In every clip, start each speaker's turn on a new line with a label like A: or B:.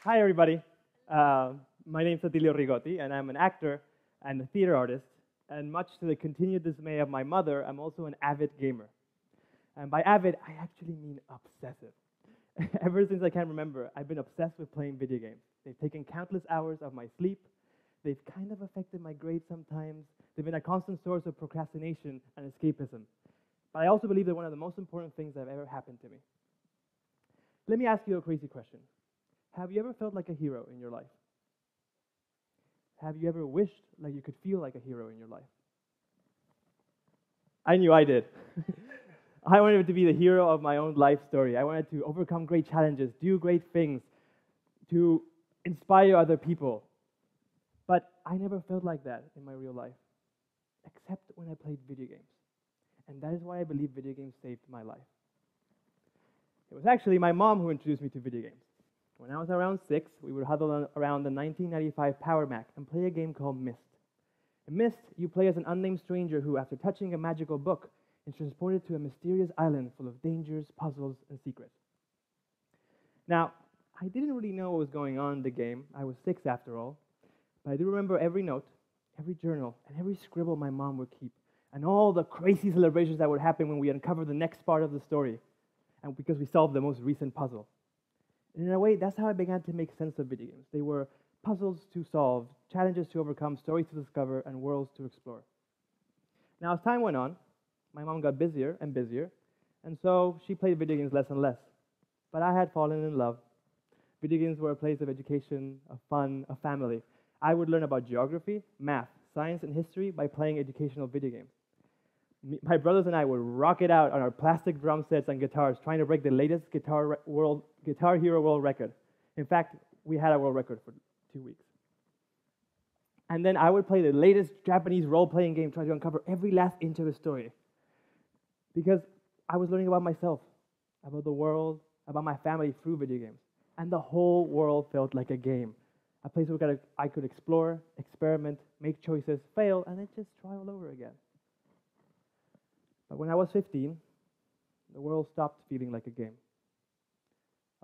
A: Hi, everybody. My name is Attilio Rigotti, and I'm an actor and a theater artist. And much to the continued dismay of my mother, I'm also an avid gamer. And by avid, I actually mean obsessive. Ever since I can remember, I've been obsessed with playing video games. They've taken countless hours of my sleep. They've kind of affected my grades sometimes. They've been a constant source of procrastination and escapism. But I also believe they're one of the most important things that have ever happened to me. Let me ask you a crazy question. Have you ever felt like a hero in your life? Have you ever wished like you could feel like a hero in your life? I knew I did. I wanted to be the hero of my own life story. I wanted to overcome great challenges, do great things, to inspire other people. But I never felt like that in my real life, except when I played video games. And that is why I believe video games saved my life. It was actually my mom who introduced me to video games. When I was around 6, we would huddle around the 1995 Power Mac and play a game called Myst. In Myst, you play as an unnamed stranger who, after touching a magical book, is transported to a mysterious island full of dangers, puzzles, and secrets. Now, I didn't really know what was going on in the game. I was 6 after all. But I do remember every note, every journal, and every scribble my mom would keep, and all the crazy celebrations that would happen when we uncovered the next part of the story, and because we solved the most recent puzzle. And in a way, that's how I began to make sense of video games. They were puzzles to solve, challenges to overcome, stories to discover, and worlds to explore. Now, as time went on, my mom got busier and busier, and so she played video games less and less. But I had fallen in love. Video games were a place of education, of fun, of family. I would learn about geography, math, science, and history by playing educational video games. My brothers and I would rock it out on our plastic drum sets and guitars, trying to break the latest Guitar Hero world record. In fact, we had a world record for 2 weeks. And then I would play the latest Japanese role-playing game, trying to uncover every last inch of the story. Because I was learning about myself, about the world, about my family through video games. And the whole world felt like a game. A place where I could explore, experiment, make choices, fail, and then just try all over again. But when I was 15, the world stopped feeling like a game.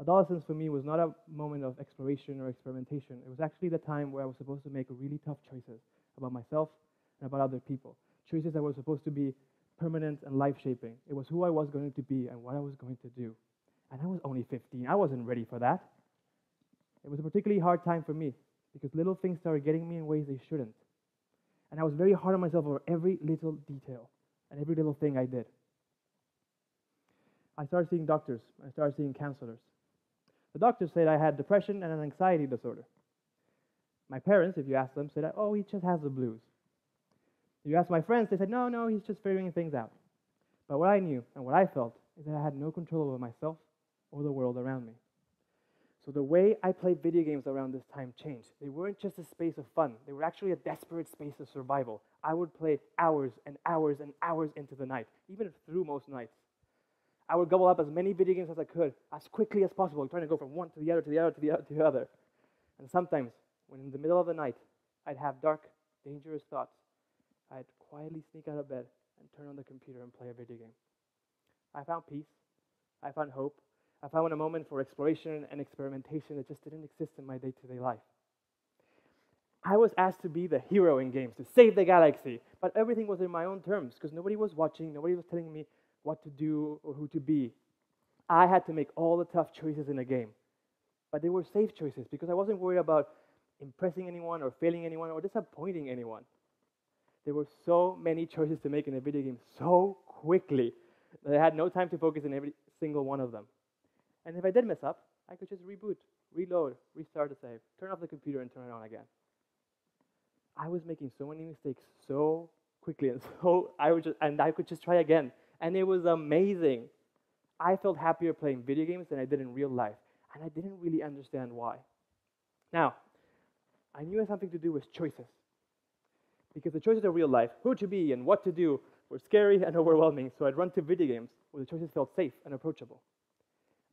A: Adolescence for me was not a moment of exploration or experimentation. It was actually the time where I was supposed to make really tough choices about myself and about other people. Choices that were supposed to be permanent and life-shaping. It was who I was going to be and what I was going to do. And I was only 15. I wasn't ready for that. It was a particularly hard time for me because little things started getting me in ways they shouldn't. And I was very hard on myself over every little detail and every little thing I did. I started seeing doctors. I started seeing counselors. The doctors said I had depression and an anxiety disorder. My parents, if you ask them, said, oh, he just has the blues. If you ask my friends, they said, no, he's just figuring things out. But what I knew and what I felt is that I had no control over myself or the world around me. So the way I played video games around this time changed. They weren't just a space of fun. They were actually a desperate space of survival. I would play hours and hours and hours into the night, even through most nights. I would gobble up as many video games as I could, as quickly as possible, trying to go from one to the other, to the other, to the other, to the other. And sometimes, when in the middle of the night, I'd have dark, dangerous thoughts, I'd quietly sneak out of bed and turn on the computer and play a video game. I found peace. I found hope. I found a moment for exploration and experimentation that just didn't exist in my day-to-day life. I was asked to be the hero in games, to save the galaxy, but everything was in my own terms because nobody was watching, nobody was telling me what to do or who to be. I had to make all the tough choices in a game, but they were safe choices because I wasn't worried about impressing anyone or failing anyone or disappointing anyone. There were so many choices to make in a video game so quickly that I had no time to focus on every single one of them. And if I did mess up, I could just reboot, reload, restart the save, turn off the computer and turn it on again. I was making so many mistakes so quickly and I could just try again. And it was amazing. I felt happier playing video games than I did in real life. And I didn't really understand why. Now, I knew it had something to do with choices. Because the choices of real life, who to be and what to do, were scary and overwhelming, so I'd run to video games where the choices felt safe and approachable.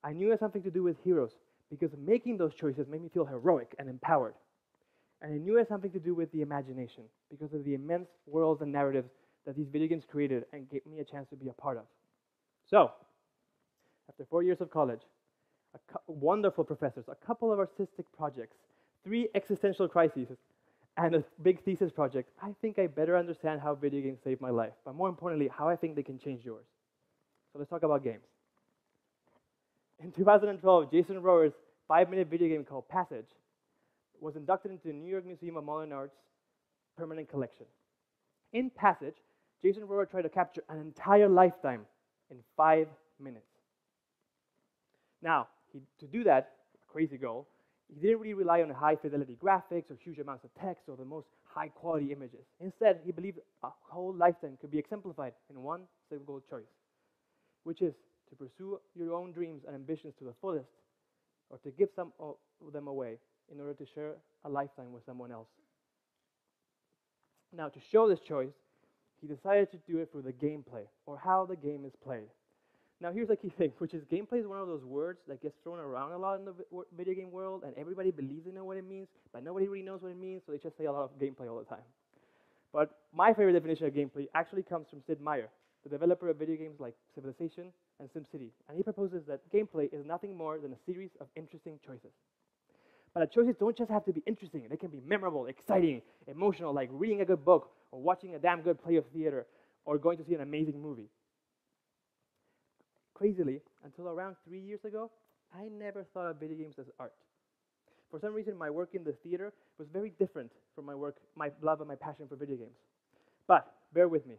A: I knew it had something to do with heroes, because making those choices made me feel heroic and empowered. And I knew it had something to do with the imagination, because of the immense worlds and narratives that these video games created and gave me a chance to be a part of. So, after 4 years of college, wonderful professors, a couple of artistic projects, 3 existential crises, and a big thesis project, I think I better understand how video games saved my life, but more importantly, how I think they can change yours. So let's talk about games. In 2012, Jason Rohrer's 5-minute video game called Passage was inducted into the New York Museum of Modern Art's permanent collection. In Passage, Jason Rohrer tried to capture an entire lifetime in 5 minutes. Now, to do that, crazy goal, he didn't really rely on high fidelity graphics or huge amounts of text or the most high quality images. Instead, he believed a whole lifetime could be exemplified in one single choice, which is to pursue your own dreams and ambitions to the fullest, or to give some of them away in order to share a lifetime with someone else. Now, to show this choice, he decided to do it through the gameplay, or how the game is played. Now, here's the key thing, which is gameplay is one of those words that gets thrown around a lot in the video game world, and everybody believes they know what it means, but nobody really knows what it means, so they just say a lot of gameplay all the time. But my favorite definition of gameplay actually comes from Sid Meier, the developer of video games like Civilization and SimCity, and he proposes that gameplay is nothing more than a series of interesting choices. But the choices don't just have to be interesting, they can be memorable, exciting, emotional, like reading a good book, or watching a damn good play of theater, or going to see an amazing movie. Crazily, until around 3 years ago, I never thought of video games as art. For some reason, my work in the theater was very different from my work, my love and my passion for video games. But bear with me.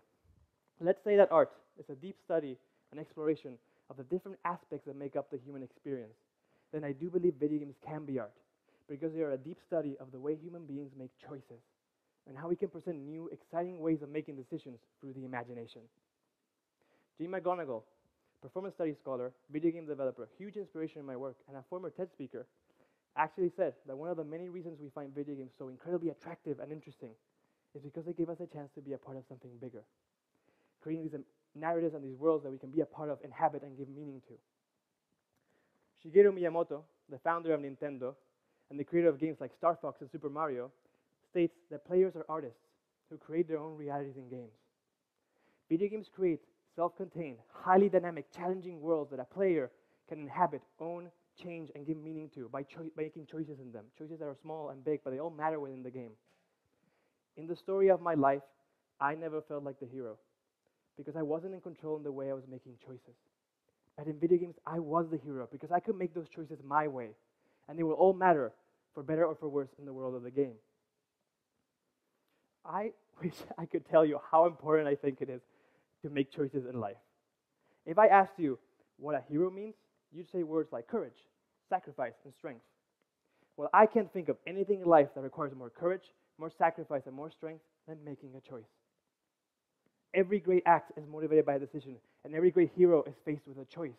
A: Let's say that art is a deep study and exploration of the different aspects that make up the human experience. Then I do believe video games can be art, because they are a deep study of the way human beings make choices and how we can present new, exciting ways of making decisions through the imagination. Jean McGonigal, performance studies scholar, video game developer, huge inspiration in my work, and a former TED speaker, actually said that one of the many reasons we find video games so incredibly attractive and interesting is because they give us a chance to be a part of something bigger, creating these narratives and these worlds that we can be a part of, inhabit, and give meaning to. Shigeru Miyamoto, the founder of Nintendo and the creator of games like Star Fox and Super Mario, states that players are artists who create their own realities in games. Video games create self-contained, highly dynamic, challenging worlds that a player can inhabit, own, change, and give meaning to by making choices in them. Choices that are small and big, but they all matter within the game. In the story of my life, I never felt like the hero because I wasn't in control in the way I was making choices. But in video games, I was the hero because I could make those choices my way, and they will all matter, for better or for worse, in the world of the game. I wish I could tell you how important I think it is to make choices in life. If I asked you what a hero means, you'd say words like courage, sacrifice, and strength. Well, I can't think of anything in life that requires more courage, more sacrifice, and more strength than making a choice. Every great act is motivated by a decision, and every great hero is faced with a choice.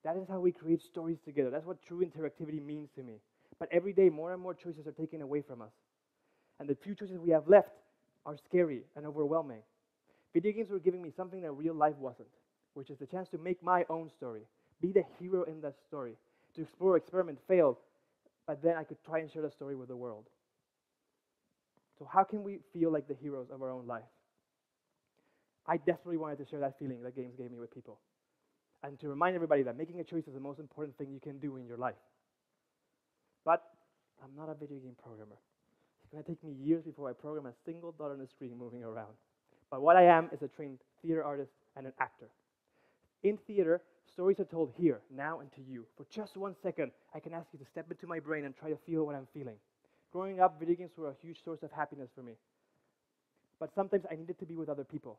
A: That is how we create stories together. That's what true interactivity means to me. But every day, more and more choices are taken away from us. And the few choices we have left are scary and overwhelming. Video games were giving me something that real life wasn't, which is the chance to make my own story, be the hero in that story, to explore, experiment, fail, but then I could try and share the story with the world. So how can we feel like the heroes of our own life? I desperately wanted to share that feeling that games gave me with people, and to remind everybody that making a choice is the most important thing you can do in your life. But I'm not a video game programmer. It's going to take me years before I program a single dot on the screen moving around. But what I am is a trained theater artist and an actor. In theater, stories are told here, now, and to you. For just 1 second, I can ask you to step into my brain and try to feel what I'm feeling. Growing up, video games were a huge source of happiness for me. But sometimes I needed to be with other people.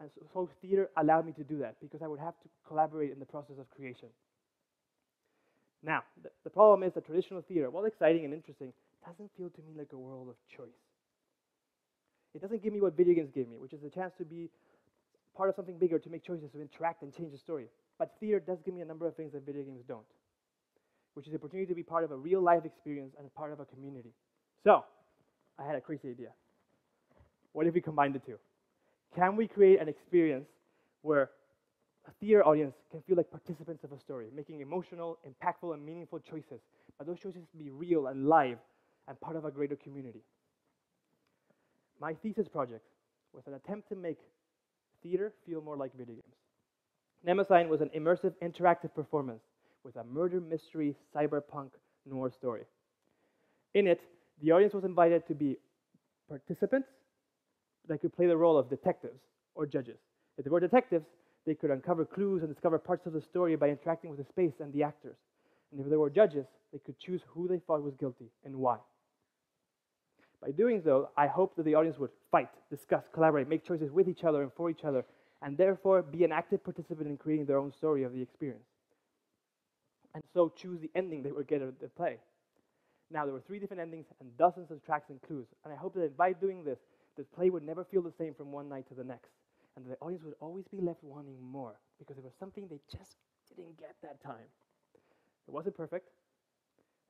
A: And so theater allowed me to do that because I would have to collaborate in the process of creation. Now, the problem is that traditional theater, while exciting and interesting, doesn't feel to me like a world of choice. It doesn't give me what video games gave me, which is a chance to be part of something bigger, to make choices, to interact and change the story. But theater does give me a number of things that video games don't, which is the opportunity to be part of a real life experience and part of a community. So, I had a crazy idea. What if we combine the two? Can we create an experience where a theater audience can feel like participants of a story, making emotional, impactful, and meaningful choices, but those choices be real and live and part of a greater community? My thesis project was an attempt to make theater feel more like video games. Nemesign was an immersive, interactive performance was a murder mystery cyberpunk noir story. In it, the audience was invited to be participants that could play the role of detectives or judges. If they were detectives, they could uncover clues and discover parts of the story by interacting with the space and the actors. And if they were judges, they could choose who they thought was guilty and why. By doing so, I hope that the audience would fight, discuss, collaborate, make choices with each other and for each other, and therefore be an active participant in creating their own story of the experience. And so choose the ending they would get at the play. Now, there were 3 different endings and dozens of tracks and clues, and I hope that by doing this, the play would never feel the same from one night to the next, and the audience would always be left wanting more, because it was something they just didn't get that time. It wasn't perfect.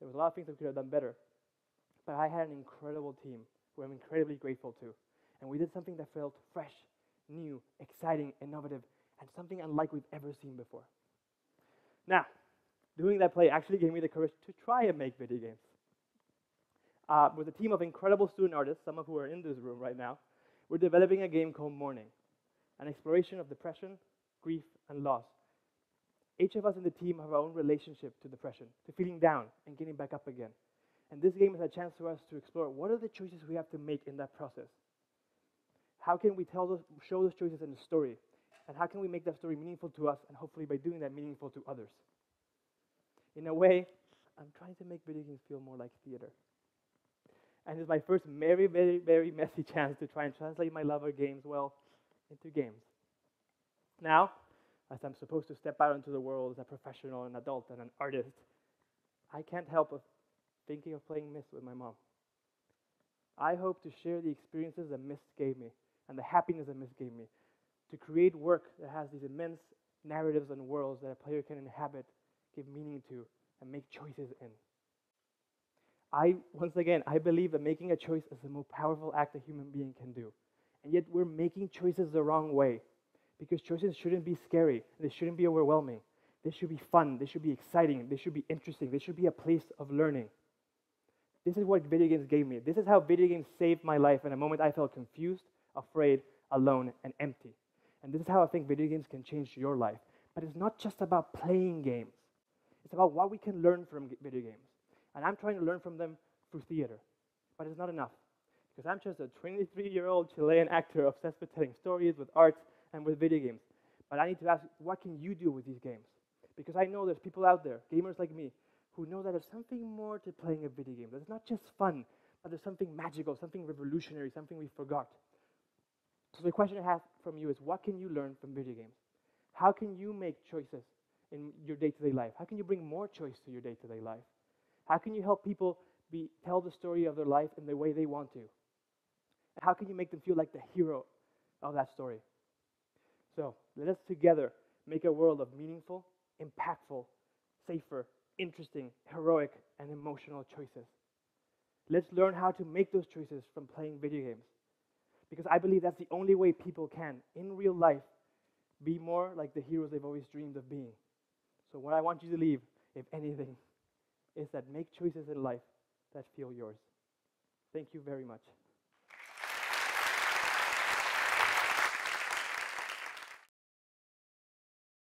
A: There was a lot of things that we could have done better, but I had an incredible team who I'm incredibly grateful to, and we did something that felt fresh, new, exciting, innovative, and something unlike we've ever seen before. Now, doing that play actually gave me the courage to try and make video games. With a team of incredible student artists, some of who are in this room right now, we're developing a game called Mourning, an exploration of depression, grief, and loss. Each of us in the team have our own relationship to depression, to feeling down and getting back up again. And this game is a chance for us to explore what are the choices we have to make in that process. How can we show those choices in the story? And how can we make that story meaningful to us, and hopefully by doing that, meaningful to others? In a way, I'm trying to make video games feel more like theater. And it's my first very, very, very messy chance to try and translate my love of games well into games. Now, as I'm supposed to step out into the world as a professional, an adult, and an artist, I can't help but thinking of playing Myst with my mom. I hope to share the experiences that Myst gave me and the happiness that Myst gave me to create work that has these immense narratives and worlds that a player can inhabit, give meaning to, and make choices in. Once again, I believe that making a choice is the most powerful act a human being can do. And yet we're making choices the wrong way, because choices shouldn't be scary. They shouldn't be overwhelming. They should be fun. They should be exciting. They should be interesting. They should be a place of learning. This is what video games gave me. This is how video games saved my life in a moment I felt confused, afraid, alone, and empty. And this is how I think video games can change your life. But it's not just about playing games. It's about what we can learn from video games. And I'm trying to learn from them through theater. But it's not enough. Because I'm just a 23-year-old Chilean actor obsessed with telling stories, with art, and with video games. But I need to ask, what can you do with these games? Because I know there's people out there, gamers like me, who know that there's something more to playing a video game. That it's not just fun, but there's something magical, something revolutionary, something we forgot. So the question I have from you is, what can you learn from video games? How can you make choices in your day-to-day life? How can you bring more choice to your day-to-day life? How can you help people tell the story of their life in the way they want to? And how can you make them feel like the hero of that story? So let us together make a world of meaningful, impactful, safer, interesting, heroic, and emotional choices. Let's learn how to make those choices from playing video games. Because I believe that's the only way people can, in real life, be more like the heroes they've always dreamed of being. So what I want you to leave, if anything, is that make choices in life that feel yours. Thank you very much.